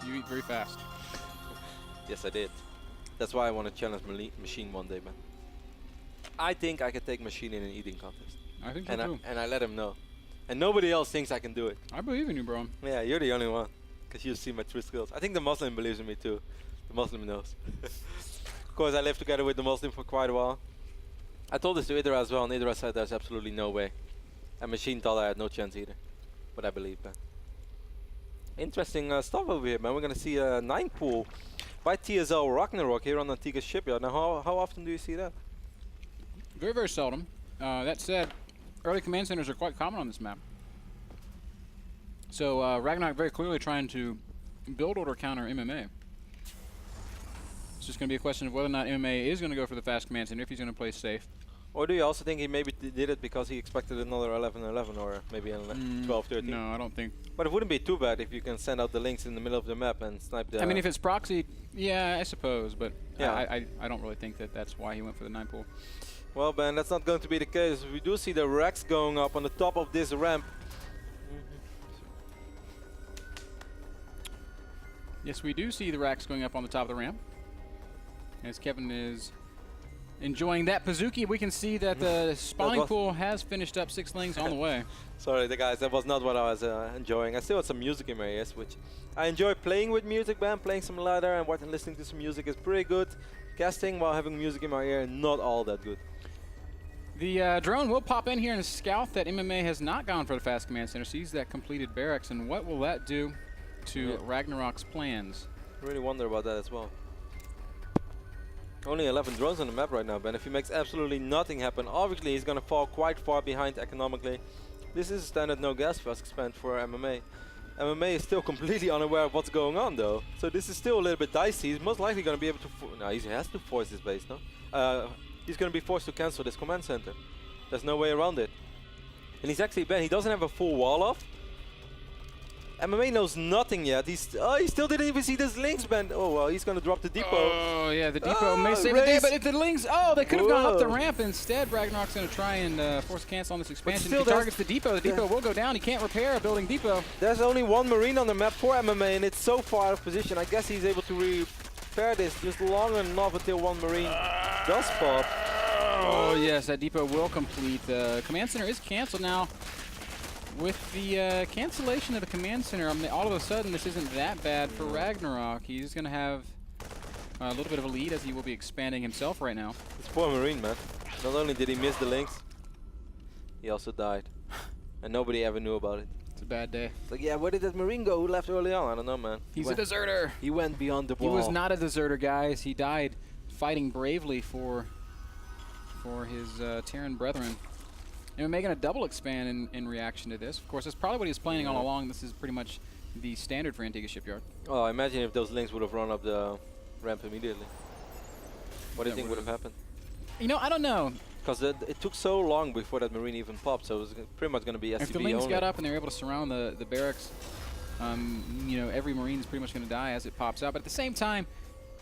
You eat very fast. Yes, I did. That's why I want to challenge Machine one day, man. I think I can take Machine in an eating contest. I think so too. And I let him know. And nobody else thinks I can do it. I believe in you, bro. Yeah, you're the only one. Because you see my true skills. I think the Muslim believes in me too. The Muslim knows. Of course, I lived together with the Muslim for quite a while. I told this to Idra as well, and Idra said there's absolutely no way. And Machine thought I had no chance either. But I believe, man. Interesting stuff over here, man. We're going to see a 9 pool by TSL Ragnarok here on Antika's shipyard. Now, how often do you see that? Very, very seldom. That said, early command centers are quite common on this map. So Ragnarok very clearly trying to build order counter MMA. It's just going to be a question of whether or not MMA is going to go for the fast command center, if he's going to play safe. Or do you also think he maybe did it because he expected another 11-11 or maybe 12-13? No, I don't think. But it wouldn't be too bad if you can send out the links in the middle of the map and snipe the... I mean, if it's proxy, yeah, I suppose. But yeah. I don't really think that that's why he went for the 9 pool. Well, Ben, that's not going to be the case. We do see the racks going up on the top of this ramp. Yes, we do see the racks going up on the top of the ramp. As Kevin is enjoying that Pazuki, we can see that the spawning pool has finished up 6 lings on the way. Sorry, the guys, that was not what I was enjoying. I still had some music in my ears, which I enjoy playing with music, man. Playing some ladder and listening to some music is pretty good. Casting while having music in my ear, not all that good. The drone will pop in here and scout that MMA has not gone for the fast command center. Sees that completed barracks, and what will that do to Ragnarok's plans? I really wonder about that as well. Only 11 drones on the map right now, Ben. If he makes absolutely nothing happen, obviously he's going to fall quite far behind economically. This is a standard no gas fast expand for MMA. MMA is still completely unaware of what's going on, though. So this is still a little bit dicey. He's most likely going to be able to... No, he has to force his base, no? He's going to be forced to cancel this command center. There's no way around it. And he's actually, Ben, he doesn't have a full wall off. MMA knows nothing yet. He still didn't even see this links, Ben. Oh, well, he's going to drop the depot. Oh, yeah, the depot may save the day, but if the links... Oh, they could have gone up the ramp instead. Ragnarok's going to try and force cancel on this expansion. If he targets the depot will go down. He can't repair a building depot. There's only 1 Marine on the map for MMA, and it's so far out of position. I guess he's able to repair this just long enough until 1 Marine does pop. Oh, yes, that depot will complete. The command center is canceled now. With the cancellation of the command center, all of a sudden this isn't that bad for Ragnarok. He's going to have a little bit of a lead as he will be expanding himself right now. This poor Marine, man. Not only did he miss the links, he also died. And nobody ever knew about it. It's a bad day. It's like, yeah, where did that Marine go? Who left early on? I don't know, man. He's a deserter. He went beyond the wall. He was not a deserter, guys. He died fighting bravely for his Terran brethren. And we're making a double expand in reaction to this. Of course, that's probably what he's planning all along. This is pretty much the standard for Antigua Shipyard. Oh, imagine if those links would have run up the ramp immediately. What do you think would have happened? You know, I don't know. Because it took so long before that Marine even popped, so it was pretty much going to be SCV If the links only. got up and they were able to surround the barracks, you know, every Marine is pretty much going to die as it pops out. But at the same time,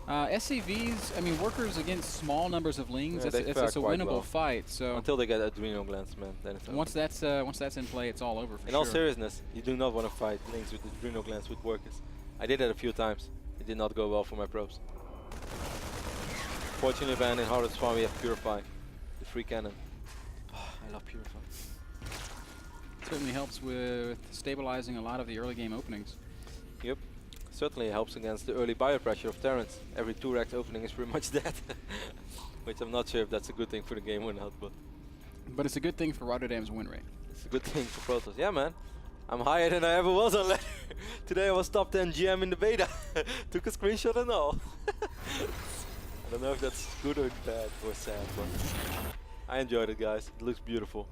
SCVs, I mean, workers against small numbers of lings, it's a winnable fight. So until they get adrenal glands, man. Then it's once that's in play, it's all over for sure. In all seriousness, you do not want to fight lings with adrenal glands with workers. I did that a few times. It did not go well for my probes. Fortunately, Ben, in Hardest Spawn we have Purify, the free cannon. Oh, I love Purify. Certainly helps with stabilizing a lot of the early game openings. Yep. Certainly helps against the early biopressure of Terrans. Every 2-rack opening is pretty much dead. Which I'm not sure if that's a good thing for the game or not, but it's a good thing for Rotterdam's win rate. It's a good thing for Protoss. Yeah, man. I'm higher than I ever was on ladder. Today I was top 10 GM in the beta. Took a screenshot and all. I don't know if that's good or bad or sad, but I enjoyed it, guys. It looks beautiful.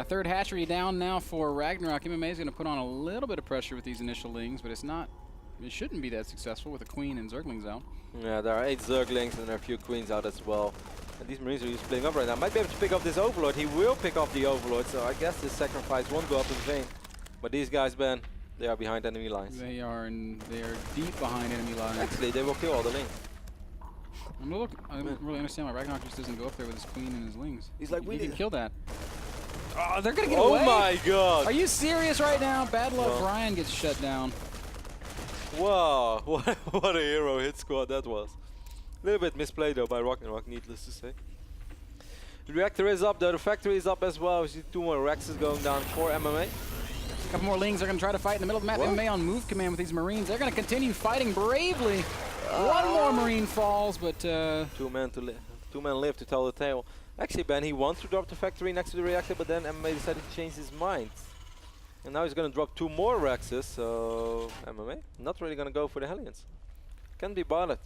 Third hatchery down now for Ragnarok. MMA is going to put on a little bit of pressure with these initial lings, but it shouldn't be that successful with a queen and zerglings out. Yeah, there are 8 zerglings and there are a few queens out as well. And these Marines are just splitting up right now. Might be able to pick up this Overlord. He will pick up the Overlord, so I guess this sacrifice won't go up in vain. But these guys, Ben, they are behind enemy lines. They are deep behind enemy lines. Actually, they will kill all the lings. I don't really understand why Ragnarok just doesn't go up there with his queen and his lings. He's like, he can kill that. Oh, they're going to get away. Oh my god. Are you serious right now? Bad luck. Well. Brian gets shut down. Wow, what a hero hit squad that was. A little bit misplayed though by Ragnarok, needless to say. The reactor is up though, the factory is up as well. We see 2 more Rexes going down for MMA. A couple more Lings are going to try to fight in the middle of the map. MMA on move command with these Marines. They're going to continue fighting bravely. One more Marine falls, but... 2 men live to tell the tale. Actually, Ben, he wants to drop the factory next to the reactor, but then MMA decided to change his mind. And now he's going to drop 2 more Rexes, so MMA not really going to go for the Hellions. Can't be bothered.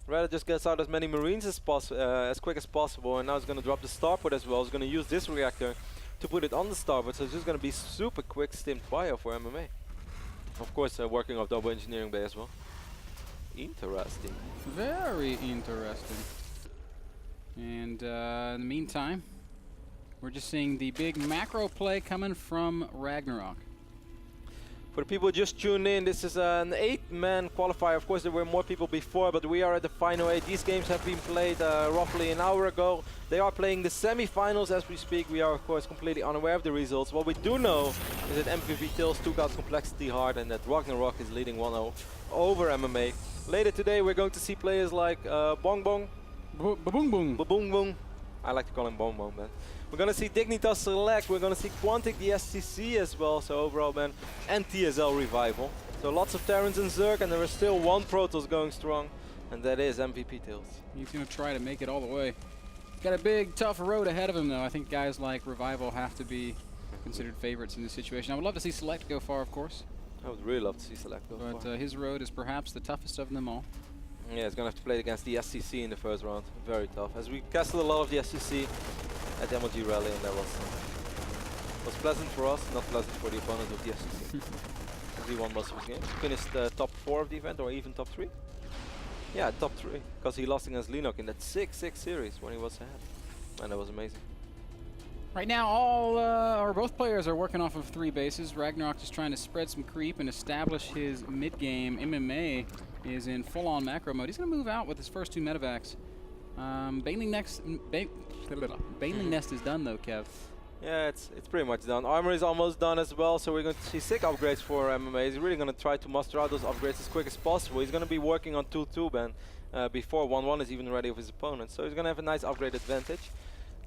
Rather just gets out as many Marines as quick as possible, and now he's going to drop the starport as well. He's going to use this reactor to put it on the starboard, so it's just going to be super quick stimmed bio for MMA. Of course, working off double engineering bay as well. Interesting. Very interesting. And in the meantime, we're just seeing the big macro play coming from Ragnarok. For the people just tuned in, this is an 8-man qualifier. Of course, there were more people before, but we are at the final 8. These games have been played roughly an hour ago. They are playing the semi-finals as we speak. We are, of course, completely unaware of the results. What we do know is that MVP Tales took out Complexity hard and that Ragnarok is leading 1-0 over MMA. Later today, we're going to see players like Bong Bong. Ba-boom boom. Ba-boom boom. I like to call him Bong Bong, man. We're going to see Dignitas Select, we're going to see Quantic, the SCC as well, so overall, man, and TSL Revival. So lots of Terrans and Zerg, and there is still 1 Protoss going strong, and that is MVP Tales. He's going to try to make it all the way. He's got a big, tough road ahead of him, though. I think guys like Revival have to be considered favorites in this situation. I would love to see Select go far, of course. I would really love to see Select go far. But his road is perhaps the toughest of them all. Yeah, he's going to have to play against the SCC in the first round. Very tough. As we casted a lot of the SCC at the MLG rally, and that was pleasant for us, not pleasant for the opponent of the SCC. He won most of his games. Finished top 4 of the event, or even top 3. Yeah, top 3, because he lost against Linux in that 6-6 series when he was ahead. And that was amazing. Right now, all or both players are working off of 3 bases. Ragnarok is trying to spread some creep and establish his mid-game. MMA is in full-on macro mode. He's going to move out with his first 2 medevacs. Baneling Nest is done though, Kev. Yeah, it's pretty much done. Armor is almost done as well, so we're going to see sick upgrades for MMA. He's really going to try to muster out those upgrades as quick as possible. He's going to be working on 2-2, Ben, before 1-1 is even ready of his opponent. So he's going to have a nice upgrade advantage.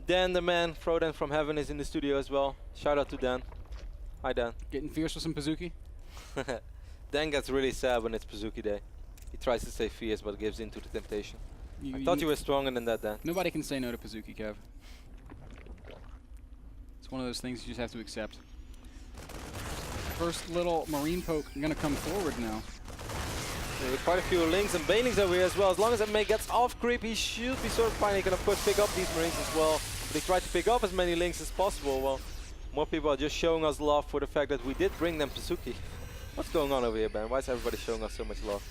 Dan, the man, Frodan from Heaven, is in the studio as well. Shout out to Dan. Hi, Dan. Getting fierce with some Pazuki? Dan gets really sad when it's Pazuki Day. He tries to stay fierce, but gives in to the temptation. I thought you were stronger than that, Dan. Nobody can say no to Pazuki, Kev. It's one of those things you just have to accept. First little Marine poke going to come forward now. There are quite a few Lings and Banelings over here as well. As long as MMA gets off creep, he should be sort of fine. He can, of course, pick up these Marines as well. But he tried to pick up as many Lings as possible. Well, more people are just showing us love for the fact that we did bring them Pazuki. What's going on over here, Ben? Why is everybody showing us so much love?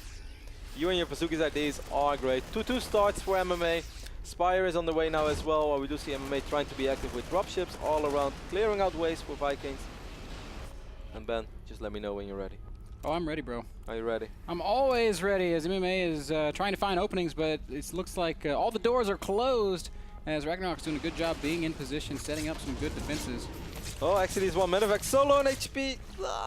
You and your Pazuki's IDs are great. 2-2 starts for MMA. Spire is on the way now as well, while we do see MMA trying to be active with dropships all around, clearing out ways for Vikings. And Ben, just let me know when you're ready. Oh, I'm ready, bro. Are you ready? I'm always ready, as MMA is trying to find openings, but it looks like all the doors are closed, as Ragnarok's doing a good job being in position, setting up some good defenses. Oh, actually, he's 1 medevac solo on HP.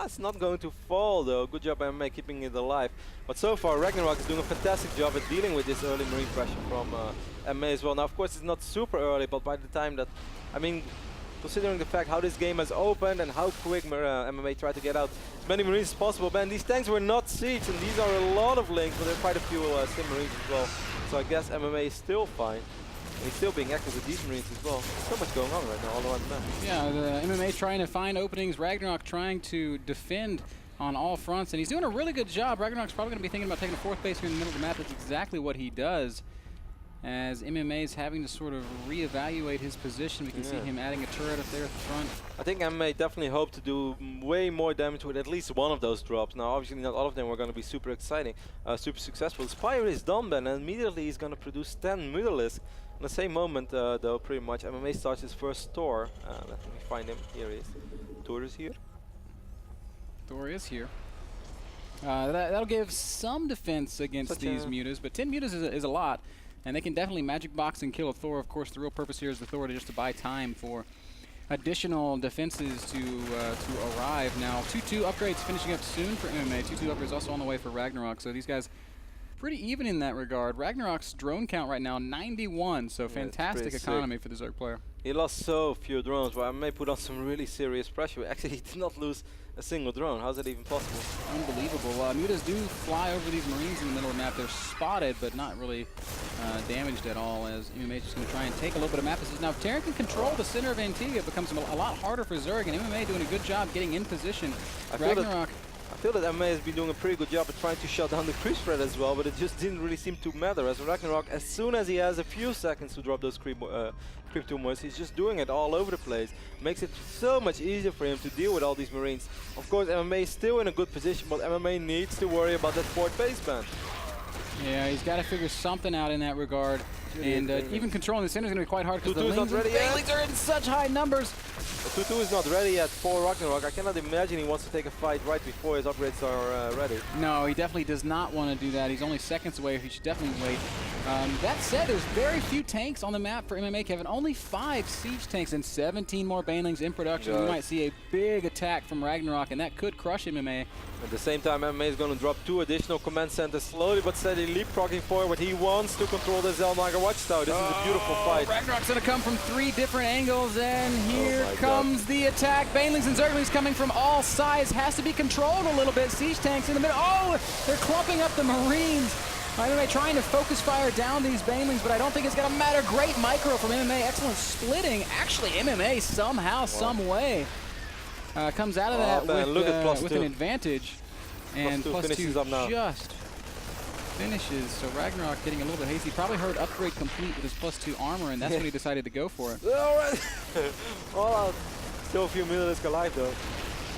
It's not going to fall, though. Good job by MMA keeping it alive. But so far, Ragnarok is doing a fantastic job at dealing with this early Marine pressure from MMA as well. Now, of course, it's not super early, but by the time that, I mean, considering the fact how this game has opened and how quick MMA tried to get out as many Marines as possible, man, these tanks were not sieged, and these are a lot of Lings, but there are quite a few Sim Marines as well. So I guess MMA is still fine. And he's still being active with these Marines as well. There's so much going on right now all around the map. Yeah, the MMA trying to find openings, Ragnarok trying to defend on all fronts, and he's doing a really good job. Ragnarok's probably going to be thinking about taking a 4th base here in the middle of the map. That's exactly what he does, as MMA is having to sort of reevaluate his position. We can see him adding a turret up there at the front. I think MMA definitely hoped to do way more damage with at least one of those drops. Now, obviously, not all of them were going to be super exciting, super successful. Spire is done, Ben, and immediately he's going to produce 10 Mutalisks. In the same moment, though, pretty much, MMA starts his first Thor. Let me find him. Here he is. Thor is here. Thor is here. That'll give some defense against these mutas, but 10 mutas is a lot, and they can definitely magic box and kill a Thor. Of course, the real purpose here is the Thor just to buy time for additional defenses to arrive. Now, 2-2 upgrades finishing up soon for MMA. 2-2 upgrades also on the way for Ragnarok. So these guys pretty even in that regard. Ragnarok's drone count right now, 91. So fantastic economy for the ZerG player. He lost so few drones, but MMA put on some really serious pressure. Actually, he did not lose a single drone. How's that even possible? Unbelievable. Mutas do fly over these Marines in the middle of the map. They're spotted, but not really damaged at all, as MMA is just going to try and take a little bit of map assist. Now, if Terran can control the center of Antigua, it becomes a lot harder for ZerG, and MMA doing a good job getting in position. Ragnarok. I feel that MMA has been doing a pretty good job at trying to shut down the creep spread as well, but it just didn't really seem to matter. As Ragnarok, as soon as he has a few seconds to drop those creep tumors, he's just doing it all over the place. Makes it so much easier for him to deal with all these Marines. Of course, MMA is still in a good position, but MMA needs to worry about that fourth baseband. Yeah, he's got to figure something out in that regard. And even controlling the center is going to be quite hard because the Banelings are in such high numbers. The 2-2 is not ready yet for Ragnarok. I cannot imagine he wants to take a fight right before his upgrades are ready. No, he definitely does not want to do that. He's only seconds away. He should definitely wait. That said, there's very few tanks on the map for MMA, Kevin. Only 5 siege tanks and 17 more Banelings in production. We might see a big attack from Ragnarok, and that could crush MMA. At the same time, MMA is going to drop 2 additional command centers, slowly but steadily leapfrogging forward. He wants to control the Zelnaga Watchtower. This is a beautiful fight. Ragnarok's going to come from 3 different angles, and here comes the attack. Banelings and Zerglings coming from all sides. Has to be controlled a little bit. Siege tanks in the middle. Oh, they're clumping up the Marines. MMA trying to focus fire down these Banelings, but I don't think it's going to matter. Great micro from MMA. Excellent splitting. Actually, MMA somehow, some way comes out of that with an advantage. And plus 2 just finishes. So Ragnarok getting a little bit hasty. Probably heard upgrade complete with his plus 2 armor, and that's when he decided to go for it. All right. All out. Still a few minutes alive though.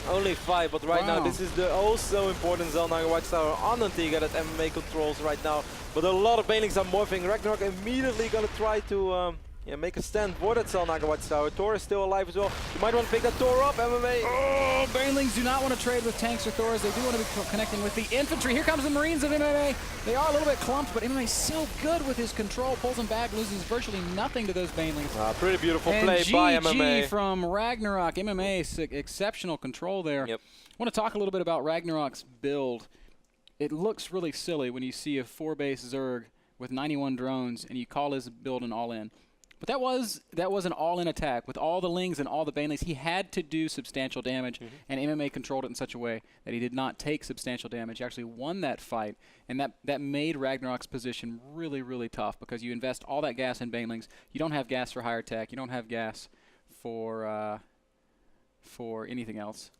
Only 5, but right now this is the also important Zelnaga Watchtower on Antigua that MMA controls right now. But a lot of Banelings are morphing. Ragnarok immediately gonna try to make a stand for that Zelnaga Watchtower. Thor is still alive as well. You might want to pick that Thor up, MMA. Oh, Banelings do not want to trade with tanks or Thors. They do want to be connecting with the infantry. Here comes the Marines of MMA. They are a little bit clumped, but MMA is so good with his control. Pulls them back, loses virtually nothing to those Banelings. Pretty beautiful play by MMA. From Ragnarok. MMA, exceptional control there. Yep. I want to talk a little bit about Ragnarok's build. It looks really silly when you see a 4-base ZerG with 91 drones and you call his build an all-in. But that was an all-in attack with all the Lings and all the Banelings. He had to do substantial damage, and MMA controlled it in such a way that he did not take substantial damage. He actually won that fight, and that made Ragnarok's position really, really tough because you invest all that gas in Banelings. You don't have gas for higher tech. You don't have gas for anything else.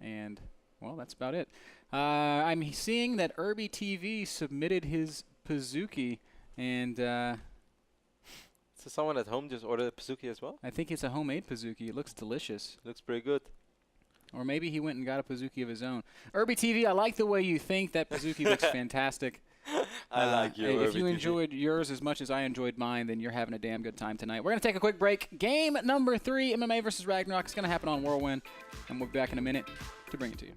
And, well, that's about it. I'm seeing that Irby TV submitted his Pazuki, and So someone at home just ordered a Pazuki as well? I think it's a homemade Pazuki. It looks delicious. Looks pretty good. Or maybe he went and got a Pazuki of his own. Irby TV, I like the way you think. That Pazuki looks fantastic. I like you, If you enjoyed yours as much as I enjoyed mine, then you're having a damn good time tonight. We're going to take a quick break. Game number 3, MMA versus Ragnarok. It's going to happen on Whirlwind, and we'll be back in a minute to bring it to you.